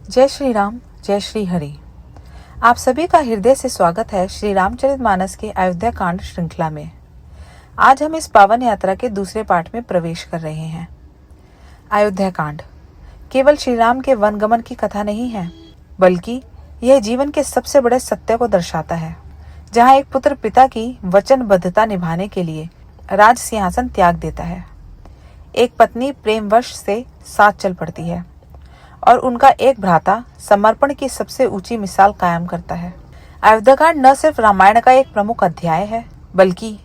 जय श्री राम, जय श्री हरि। आप सभी का हृदय से स्वागत है श्री रामचरितमानस के अयोध्या कांड श्रृंखला में। आज हम इस पावन यात्रा के दूसरे पाठ में प्रवेश कर रहे हैं। अयोध्या कांड केवल श्री राम के वनगमन की कथा नहीं है, बल्कि यह जीवन के सबसे बड़े सत्य को दर्शाता है, जहाँ एक पुत्र पिता की वचनबद्धता निभाने के लिए राज सिंहासन त्याग देता है। एक पत्नी प्रेमवश से साथ चल पड़ती है और उनका एक भ्राता समर्पण की सबसे ऊंची मिसाल कायम करता है। अयोध्याकांड न सिर्फ रामायण का एक प्रमुख अध्याय है, बल्कि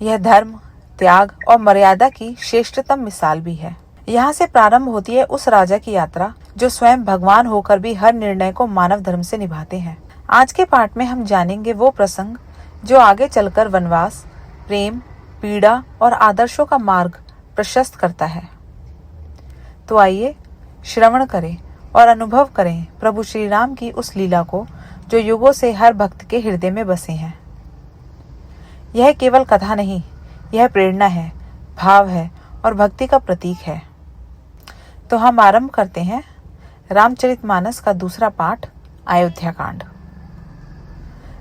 यह धर्म, त्याग और मर्यादा की श्रेष्ठतम मिसाल भी है। यहाँ से प्रारंभ होती है उस राजा की यात्रा जो स्वयं भगवान होकर भी हर निर्णय को मानव धर्म से निभाते हैं। आज के पाठ में हम जानेंगे वो प्रसंग जो आगे चलकर वनवास, प्रेम, पीड़ा और आदर्शों का मार्ग प्रशस्त करता है। तो आइए श्रवण करें और अनुभव करें प्रभु श्री राम की उस लीला को जो युगों से हर भक्त के हृदय में बसे हैं। यह केवल कथा नहीं, यह प्रेरणा है, भाव है और भक्ति का प्रतीक है। तो हम आरंभ करते हैं रामचरितमानस का दूसरा पाठ, अयोध्या कांड।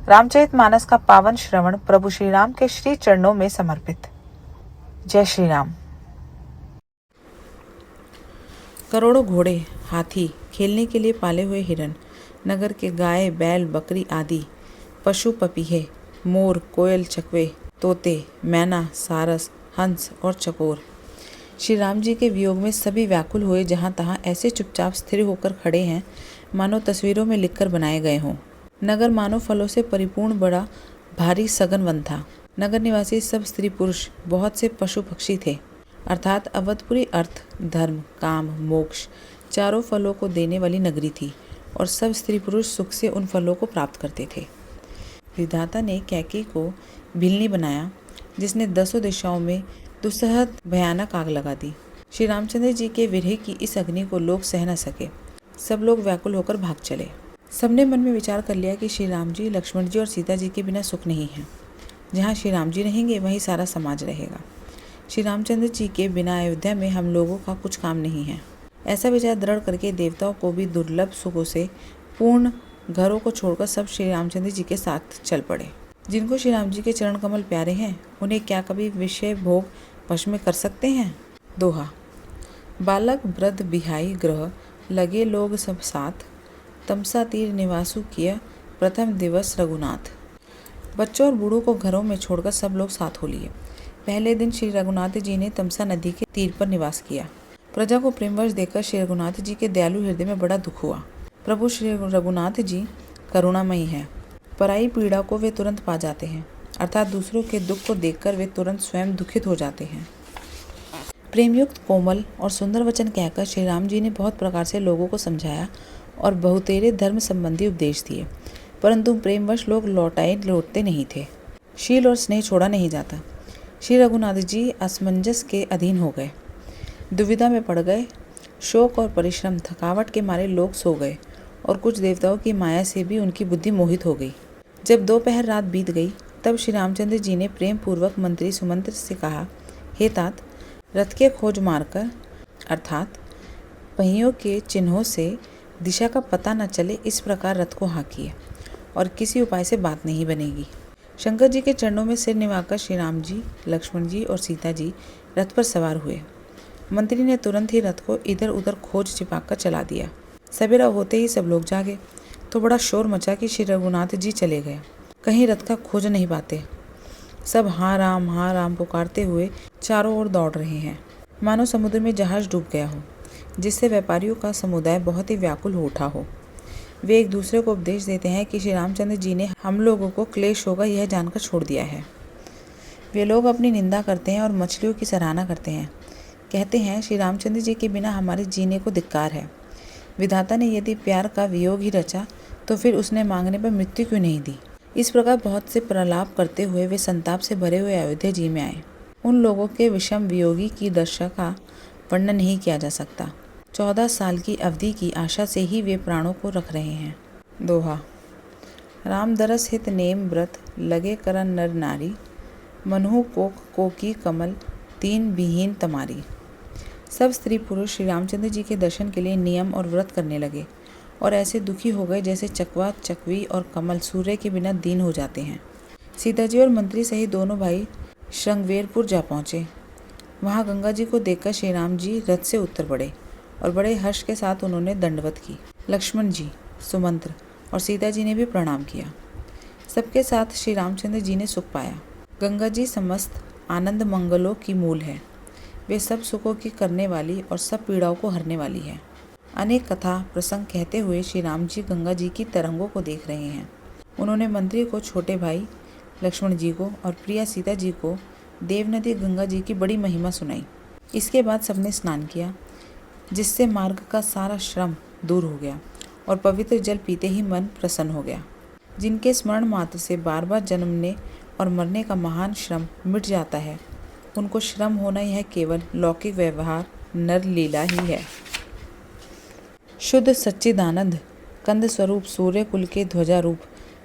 रामचरितमानस का पावन श्रवण प्रभु श्री राम के श्री चरणों में समर्पित। जय श्री राम। करोड़ों घोड़े, हाथी, खेलने के लिए पाले हुए हिरन, नगर के गाय, बैल, बकरी आदि पशु, पपीहे, मोर, कोयल, चकवे, तोते, मैना, सारस, हंस और चकोर श्री राम जी के वियोग में सभी व्याकुल हुए जहाँ तहाँ ऐसे चुपचाप स्थिर होकर खड़े हैं मानो तस्वीरों में लिखकर बनाए गए हों। नगर मानो फलों से परिपूर्ण बड़ा भारी सघन वन था। नगर निवासी सब स्त्री पुरुष, बहुत से पशु पक्षी थे। अर्थात अवधपुरी अर्थ, धर्म, काम, मोक्ष चारों फलों को देने वाली नगरी थी और सब स्त्री पुरुष सुख से उन फलों को प्राप्त करते थे। विधाता ने कैकेयी को भिलनी बनाया, जिसने 10 दिशाओं में दुस्सहत भयानक आग लगा दी। श्री रामचंद्र जी के विरह की इस अग्नि को लोग सह न सके। सब लोग व्याकुल होकर भाग चले। सबने मन में विचार कर लिया कि श्री राम जी, लक्ष्मण जी और सीता जी के बिना सुख नहीं है। जहाँ श्री राम जी रहेंगे वहीं सारा समाज रहेगा। श्री रामचंद्र जी के बिना अयोध्या में हम लोगों का कुछ काम नहीं है। ऐसा विचार दृढ़ करके देवताओं को भी दुर्लभ सुखों से पूर्ण घरों को छोड़कर सब श्री रामचंद्र जी के साथ चल पड़े। जिनको श्री राम जी के चरण कमल प्यारे हैं, उन्हें क्या कभी विषय भोग वश में कर सकते हैं। दोहा। बालक वृद्ध बिहाई ग्रह, लगे लोग सब साथ, तमसा तीर निवासु किया प्रथम दिवस रघुनाथ। बच्चों और बूढ़ों को घरों में छोड़कर सब लोग साथ हो लिए। पहले दिन श्री रघुनाथ जी ने तमसा नदी के तीर पर निवास किया। प्रजा को प्रेमवश देखकर श्री रघुनाथ जी के दयालु हृदय में बड़ा दुख हुआ। प्रभु श्री रघुनाथ जी करुणामयी है। पराई पीड़ा को वे तुरंत पा जाते हैं, अर्थात दूसरों के दुख को देखकर वे तुरंत स्वयं दुखित हो जाते हैं। प्रेमयुक्त, कोमल और सुंदर वचन कहकर श्री राम जी ने बहुत प्रकार से लोगों को समझाया और बहुतेरे धर्म संबंधी उपदेश दिए, परंतु प्रेमवश लोग लौटते नहीं थे। शील और स्नेह छोड़ा नहीं जाता। श्री रघुनाथ जी असमंजस के अधीन हो गए, दुविधा में पड़ गए। शोक और परिश्रम, थकावट के मारे लोग सो गए और कुछ देवताओं की माया से भी उनकी बुद्धि मोहित हो गई। जब दोपहर रात बीत गई, तब श्री रामचंद्र जी ने प्रेम पूर्वक मंत्री सुमंत्र से कहा, हे तात, रथ के खोज मारकर, अर्थात पहियों के चिन्हों से दिशा का पता न चले, इस प्रकार रथ को हाँकिए और किसी उपाय से बात नहीं बनेगी। शंकर जी के चरणों में सिर निवाकर श्री राम जी, लक्ष्मण जी और सीता जी रथ पर सवार हुए। मंत्री ने तुरंत ही रथ को इधर उधर खोज छिपाकर चला दिया। सवेरा होते ही सब लोग जागे तो बड़ा शोर मचा कि श्री रघुनाथ जी चले गए, कहीं रथ का खोज नहीं पाते। सब हाँ राम पुकारते हुए चारों ओर दौड़ रहे हैं, मानो समुद्र में जहाज डूब गया हो, जिससे व्यापारियों का समुदाय बहुत ही व्याकुल हो उठा हो। वे एक दूसरे को उपदेश देते हैं कि श्री रामचंद्र जी ने हम लोगों को क्लेश होगा यह जानकर छोड़ दिया है। वे लोग अपनी निंदा करते हैं और मछलियों की सराहना करते हैं। कहते हैं, श्री रामचंद्र जी के बिना हमारे जीने को धिक्कार है। विधाता ने यदि प्यार का वियोग ही रचा तो फिर उसने मांगने पर मृत्यु क्यों नहीं दी। इस प्रकार बहुत से प्रलाप करते हुए वे संताप से भरे हुए अयोध्या जी में आए। उन लोगों के विषम वियोगी की दशा का वर्णन नहीं किया जा सकता। 14 साल की अवधि की आशा से ही वे प्राणों को रख रहे हैं। दोहा। राम दरस हित नेम व्रत, लगे करन नर नारी, मनहु को की कमल, तीन विहीन तमारी। सब स्त्री पुरुष श्री रामचंद्र जी के दर्शन के लिए नियम और व्रत करने लगे और ऐसे दुखी हो गए जैसे चकवा, चकवी और कमल सूर्य के बिना दीन हो जाते हैं। सीता जी और मंत्री सहित दोनों भाई श्रृंगवेरपुर जा पहुँचे। वहाँ गंगा जी को देखकर श्री राम जी रथ से उतर पड़े और बड़े हर्ष के साथ उन्होंने दंडवत की। लक्ष्मण जी, सुमंत्र और सीता जी ने भी प्रणाम किया। सबके साथ श्री रामचंद्र जी ने सुख पाया। गंगा जी समस्त आनंद मंगलों की मूल है। वे सब सुखों की करने वाली और सब पीड़ाओं को हरने वाली है। अनेक कथा प्रसंग कहते हुए श्री राम जी गंगा जी की तरंगों को देख रहे हैं। उन्होंने मंत्री को, छोटे भाई लक्ष्मण जी को और प्रिया सीता जी को देव नदी गंगा जी की बड़ी महिमा सुनाई। इसके बाद सबने स्नान किया, जिससे मार्ग का सारा श्रम दूर हो गया और पवित्र जल पीते ही मन प्रसन्न हो गया। जिनके स्मरण मात्र से बार बार जन्मने और मरने का महान श्रम मिट जाता है, उनको श्रम होना यह केवल लौकिक व्यवहार नर लीला ही है। शुद्ध सच्चिदानंद कंद स्वरूप सूर्य कुल के ध्वजारूप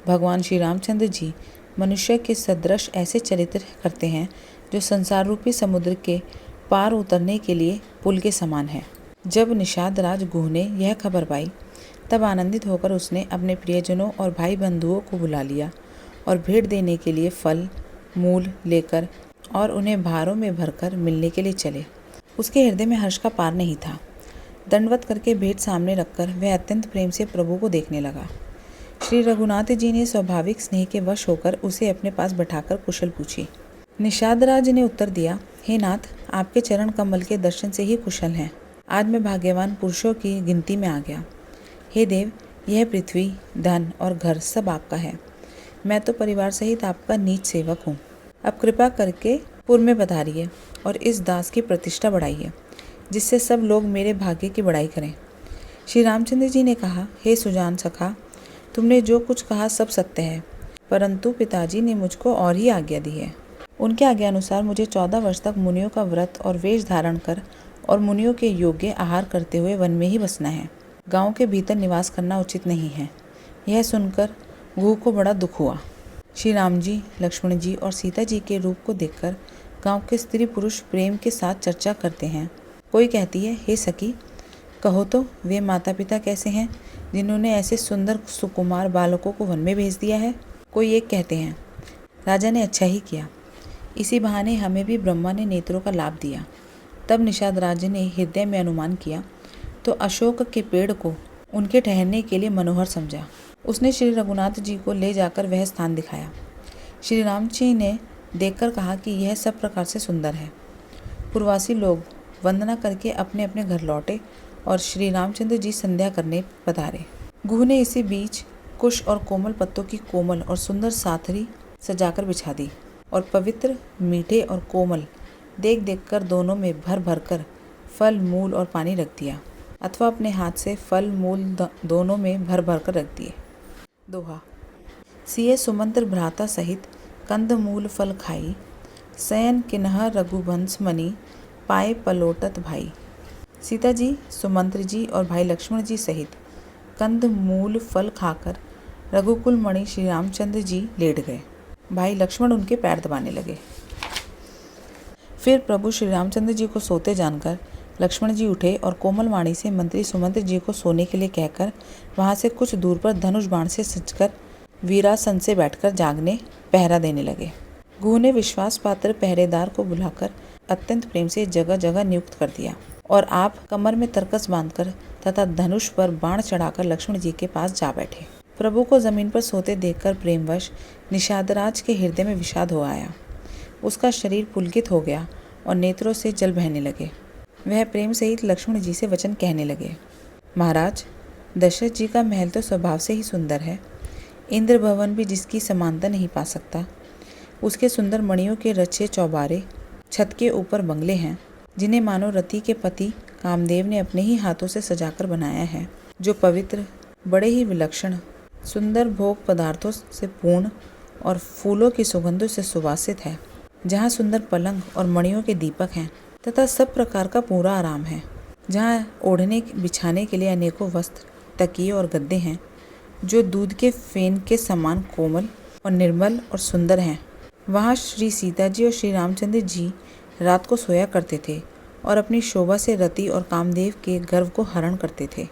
भगवान श्री रामचंद्र जी मनुष्य के सदृश ऐसे चरित्र करते हैं जो संसार रूपी समुद्र के पार उतरने के लिए पुल के समान है। जब निषाद राज गुह ने यह खबर पाई, तब आनंदित होकर उसने अपने प्रियजनों और भाई बंधुओं को बुला लिया और भेंट देने के लिए फल मूल लेकर और उन्हें भारों में भरकर मिलने के लिए चले। उसके हृदय में हर्ष का पार नहीं था। दंडवत करके भेंट सामने रखकर वह अत्यंत प्रेम से प्रभु को देखने लगा। श्री रघुनाथ जी ने स्वाभाविक स्नेह के वश होकर उसे अपने पास बैठाकर कुशल पूछी। निषाद राज ने उत्तर दिया, हे नाथ, आपके चरण कमल के दर्शन से ही कुशल हैं। आज मैं भाग्यवान पुरुषों की गिनती में आ गया। हे देव, यह पृथ्वी, धन और घर सब आपका है। मैं तो परिवार सहित आपका नीच सेवक हूँ। अब कृपा करके पुर में पधारिए और इस दास की प्रतिष्ठा बढ़ाइए, जिससे सब लोग मेरे भाग्य की बड़ाई करें। श्री रामचंद्र जी ने कहा, हे सुजान सखा, तुमने जो कुछ कहा सब सत्य है, परंतु पिताजी ने मुझको और ही आज्ञा दी है। उनके आज्ञा अनुसार मुझे 14 वर्ष तक मुनियों का व्रत और वेश धारण कर और मुनियों के योग्य आहार करते हुए वन में ही बसना है। गांव के भीतर निवास करना उचित नहीं है। यह सुनकर गुह को बड़ा दुख हुआ। श्री राम जी, लक्ष्मण जी और सीता जी के रूप को देखकर गांव के स्त्री पुरुष प्रेम के साथ चर्चा करते हैं। कोई कहती है, हे सखी, कहो तो वे माता पिता कैसे हैं जिन्होंने ऐसे सुंदर सुकुमार बालकों को वन में भेज दिया है। कोई एक कहते हैं, राजा ने अच्छा ही किया, इसी बहाने हमें भी ब्रह्मा ने नेत्रों का लाभ दिया। तब निषाद राज ने हृदय में अनुमान किया तो अशोक के पेड़ को उनके ठहरने के लिए मनोहर समझा। उसने श्री रघुनाथ जी को ले जाकर वह स्थान दिखाया। श्री राम जी ने देखकर कहा कि यह सब प्रकार से सुंदर है। पूर्ववासी लोग वंदना करके अपने अपने घर लौटे और श्री रामचंद्र जी संध्या करने पधारे। गुह ने इसी बीच कुश और कोमल पत्तों की कोमल और सुंदर साथरी सजाकर बिछा दी और पवित्र, मीठे और कोमल देख देख कर दोनों में भर भर कर फल मूल और पानी रख दिया, अथवा अपने हाथ से फल मूल दोनों में भर भर कर रख दिए। दोहा। सिए सुमंत्र भ्राता सहित कंद मूल फल खाई, शयन किन्ह रघुवंश मणि पाए पलोटत भाई। सीता जी, सुमंत्र जी और भाई लक्ष्मण जी सहित कंद मूल फल खाकर रघुकुल मणि श्री रामचंद्र जी लेट गए। भाई लक्ष्मण उनके पैर दबाने लगे। फिर प्रभु श्री रामचंद्र जी को सोते जानकर लक्ष्मण जी उठे और कोमल वाणी से मंत्री सुमंत्र जी को सोने के लिए कहकर वहां से कुछ दूर पर धनुष बाण से सजकर वीरासन से बैठकर जागने पहरा देने लगे। गुह ने विश्वास पात्र पहरेदार को बुलाकर अत्यंत प्रेम से जगह जगह नियुक्त कर दिया और आप कमर में तरकस बांधकर तथा धनुष पर बाण चढ़ाकर लक्ष्मण जी के पास जा बैठे। प्रभु को जमीन पर सोते देखकर प्रेमवश निषादराज के हृदय में विषाद हो आया। उसका शरीर पुलकित हो गया और नेत्रों से जल बहने लगे। वह प्रेम सहित लक्ष्मण जी से वचन कहने लगे, महाराज, दशरथ जी का महल तो स्वभाव से ही सुंदर है। इंद्र भवन भी जिसकी समानता नहीं पा सकता। उसके सुंदर मणियों के रचे चौबारे, छत के ऊपर बंगले हैं जिन्हें मानो रति के पति कामदेव ने अपने ही हाथों से सजाकर बनाया है, जो पवित्र, बड़े ही विलक्षण, सुंदर भोग पदार्थों से पूर्ण और फूलों की सुगंधों से सुवासित है, जहाँ सुंदर पलंग और मणियों के दीपक हैं तथा सब प्रकार का पूरा आराम है, जहाँ ओढ़ने बिछाने के लिए अनेकों वस्त्र, तकिए और गद्दे हैं, जो दूध के फेन के समान कोमल और निर्मल और सुंदर हैं। वहाँ श्री सीता जी और श्री रामचंद्र जी रात को सोया करते थे और अपनी शोभा से रति और कामदेव के गर्व को हरण करते थे।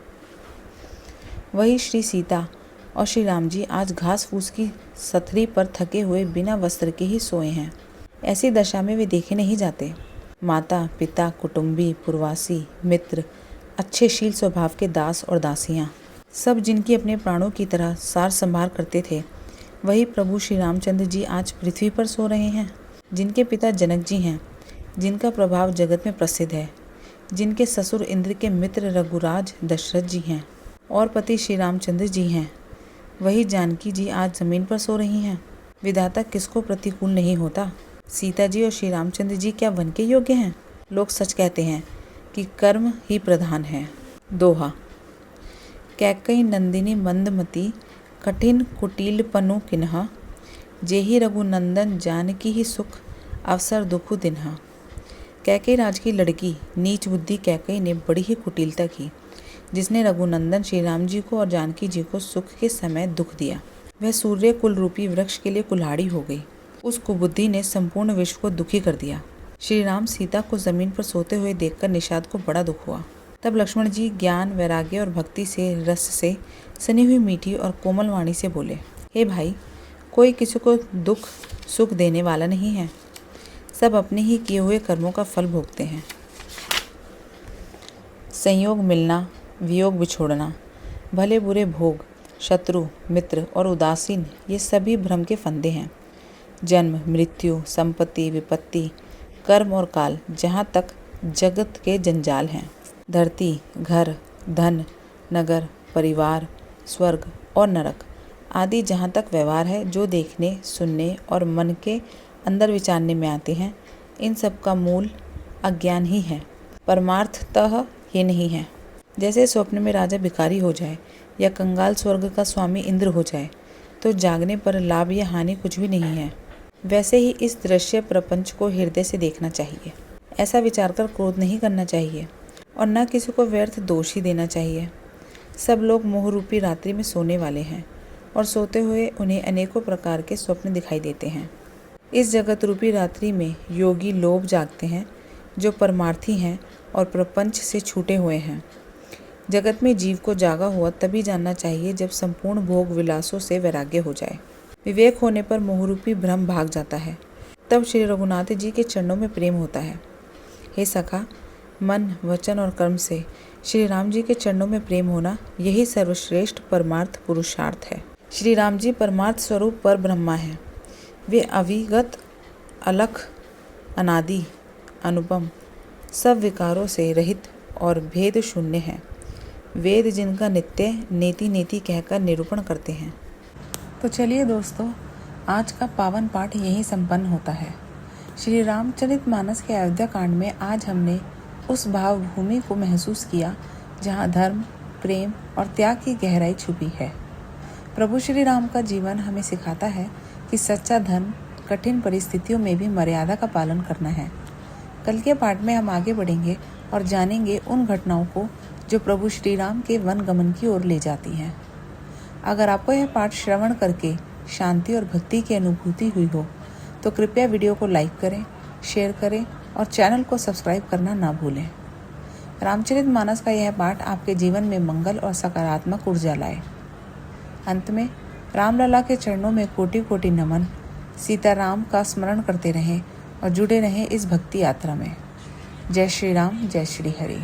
वही श्री सीता और श्री राम जी आज घास फूस की सथरी पर थके हुए बिना वस्त्र के ही सोए हैं। ऐसी दशा में वे देखे नहीं जाते। माता पिता, कुटुंबी, पूर्वासी, मित्र, अच्छे शील स्वभाव के दास और दासियाँ, सब जिनकी अपने प्राणों की तरह सार संभार करते थे, वही प्रभु श्री रामचंद्र जी आज पृथ्वी पर सो रहे हैं। जिनके पिता जनक जी हैं, जिनका प्रभाव जगत में प्रसिद्ध है, जिनके ससुर इंद्र के मित्र रघुराज दशरथ जी हैं और पति श्री रामचंद्र जी हैं, वही जानकी जी आज जमीन पर सो रही हैं। विधाता किसको प्रतिकूल नहीं होता। सीता जी और श्री रामचंद्र जी क्या वन के योग्य हैं? लोग सच कहते हैं कि कर्म ही प्रधान है। दोहा। कैकई नंदिनी मंदमती, कठिन कुटिलपनु किन्हा, जेहि रघुनंदन जानकी ही सुख, अवसर दुखु दिन्हा। कैकई राज की लड़की नीच बुद्धि कैकई ने बड़ी ही कुटिलता की, जिसने रघुनंदन श्री राम जी को और जानकी जी को सुख के समय दुख दिया। वह सूर्य कुल रूपी वृक्ष के लिए कुल्हाड़ी हो गई। उस कुबुद्धि ने संपूर्ण विश्व को दुखी कर दिया। श्री राम सीता को जमीन पर सोते हुए देखकर निषाद को बड़ा दुख हुआ। तब लक्ष्मण जी ज्ञान, वैराग्य और भक्ति से रस से सनी हुई मीठी और कोमल वाणी से बोले, हे भाई, कोई किसी को दुख सुख देने वाला नहीं है। सब अपने ही किए हुए कर्मों का फल भोगते हैं। संयोग मिलना, वियोग बिछोड़ना, भले बुरे भोग, शत्रु, मित्र और उदासीन, ये सभी भ्रम के फंदे हैं। जन्म, मृत्यु, संपत्ति, विपत्ति, कर्म और काल, जहाँ तक जगत के जंजाल हैं। धरती, घर, धन, नगर, परिवार, स्वर्ग और नरक आदि जहाँ तक व्यवहार है, जो देखने, सुनने और मन के अंदर विचारने में आते हैं, इन सब का मूल अज्ञान ही है। परमार्थतः ये नहीं है। जैसे स्वप्न में राजा भिखारी हो जाए या कंगाल स्वर्ग का स्वामी इंद्र हो जाए तो जागने पर लाभ या हानि कुछ भी नहीं है, वैसे ही इस दृश्य प्रपंच को हृदय से देखना चाहिए। ऐसा विचार कर क्रोध नहीं करना चाहिए और न किसी को व्यर्थ दोष ही देना चाहिए। सब लोग मोह रूपी रात्रि में सोने वाले हैं और सोते हुए उन्हें अनेकों प्रकार के स्वप्न दिखाई देते हैं। इस जगत रूपी रात्रि में योगी लोग जागते हैं, जो परमार्थी हैं और प्रपंच से छूटे हुए हैं। जगत में जीव को जागा हुआ तभी जानना चाहिए जब संपूर्ण भोग विलासों से वैराग्य हो जाए। विवेक होने पर मोहरूपी भ्रम भाग जाता है। तब श्री रघुनाथ जी के चरणों में प्रेम होता है। हे सखा, मन, वचन और कर्म से श्री राम जी के चरणों में प्रेम होना, यही सर्वश्रेष्ठ परमार्थ पुरुषार्थ है। श्री राम जी परमार्थ स्वरूप पर ब्रह्मा है। वे अविगत, अलख, अनादि, अनुपम, सब विकारों से रहित और भेद शून्य हैं। वेद जिनका नित्य नेति नेति कहकर निरूपण करते हैं। तो चलिए दोस्तों, आज का पावन पाठ यहीं संपन्न होता है। श्री रामचरितमानस के अयोध्या कांड में आज हमने उस भावभूमि को महसूस किया जहाँ धर्म, प्रेम और त्याग की गहराई छुपी है। प्रभु श्री राम का जीवन हमें सिखाता है कि सच्चा धर्म कठिन परिस्थितियों में भी मर्यादा का पालन करना है। कल के पाठ में हम आगे बढ़ेंगे और जानेंगे उन घटनाओं को जो प्रभु श्री राम के वन गमन की ओर ले जाती हैं। अगर आपको यह पाठ श्रवण करके शांति और भक्ति की अनुभूति हुई हो तो कृपया वीडियो को लाइक करें, शेयर करें और चैनल को सब्सक्राइब करना ना भूलें। रामचरितमानस का यह पाठ आपके जीवन में मंगल और सकारात्मक ऊर्जा लाए। अंत में रामलला के चरणों में कोटि कोटि नमन। सीताराम का स्मरण करते रहें और जुड़े रहें इस भक्ति यात्रा में। जय श्री राम, जय श्री हरि।